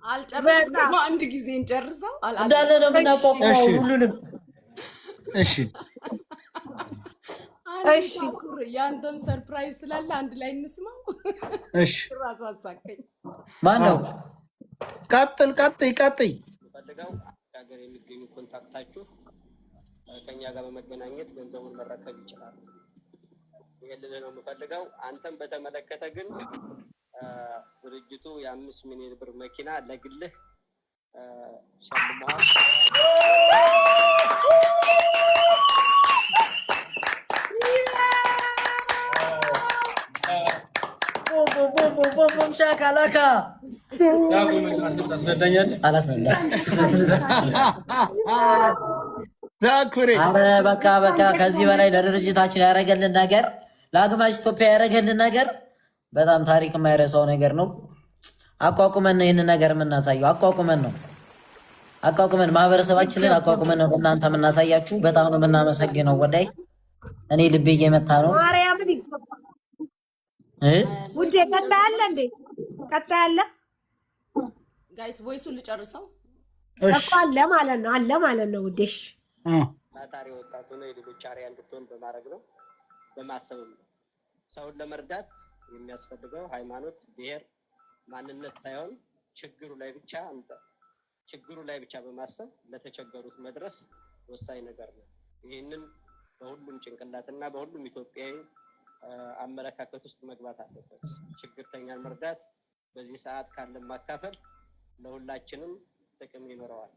አልጨረስኩም። አንድ ጊዜ እንጨርሰው እንዳለ ነው የምናቋቁመው ሁሉንም። እሺ እሺ፣ ያንተም ሰርፕራይዝ ስላለ አንድ ላይ እንስማው። እሺ ራሱ አሳከኝ። ማን ነው? ቀጥል ፈልገው ሀገር የሚገኙ ኮንታክታችሁ ከኛ ጋር በመገናኘት ገንዘቡን መረከብ ይችላል። ይሄንን ነው የምፈልገው። አንተም በተመለከተ ግን ድርጅቱ የ5 ሚሊዮን ብር መኪና ለግልህ ሸልመዋል። ቦም ሻካላካ አረ በቃ ከዚህ በላይ ለድርጅታችን ያደረገልን ነገር ለአግማሽ ኢትዮጵያ ያደረገልን ነገር በጣም ታሪክ የማይረሳው ነገር ነው። አቋቁመን ነው ይህንን ነገር የምናሳየው። አቋቁመን ማህበረሰባችንን አቋቁመን ነው እናንተ የምናሳያችሁ። በጣም ነው የምናመሰግነው። ወዳይ እኔ ልቤ እየመታ ነው። ውዴ ቀጣለ እንዴ? ቀጣለ ጋይስ ቮይሱን ልጨርሰው እኮ አለ ማለት ነው ውዴሽ ታታሪ ወጣቱ ነው የሌሎች አሪያ እንድትሆን በማድረግ ነው በማሰብ ነው። ሰውን ለመርዳት የሚያስፈልገው ሃይማኖት፣ ብሔር፣ ማንነት ሳይሆን ችግሩ ላይ ብቻ በማሰብ ለተቸገሩት መድረስ ወሳኝ ነገር ነው። ይህንን በሁሉም ጭንቅላትና በሁሉም ኢትዮጵያዊ አመለካከት ውስጥ መግባት አለበት። ችግርተኛን መርዳት በዚህ ሰዓት ካለን ማካፈል ለሁላችንም ጥቅም ይኖረዋል።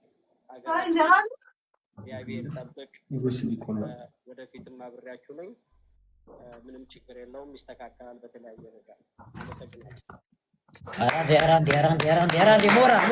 እግዚአብሔር ጠብቅ። ወደፊትም አብሬያችሁ ነኝ። ምንም ችግር የለውም፣ ይስተካከላል በተለያየ ነገር። አመሰግናለሁ። ሞራል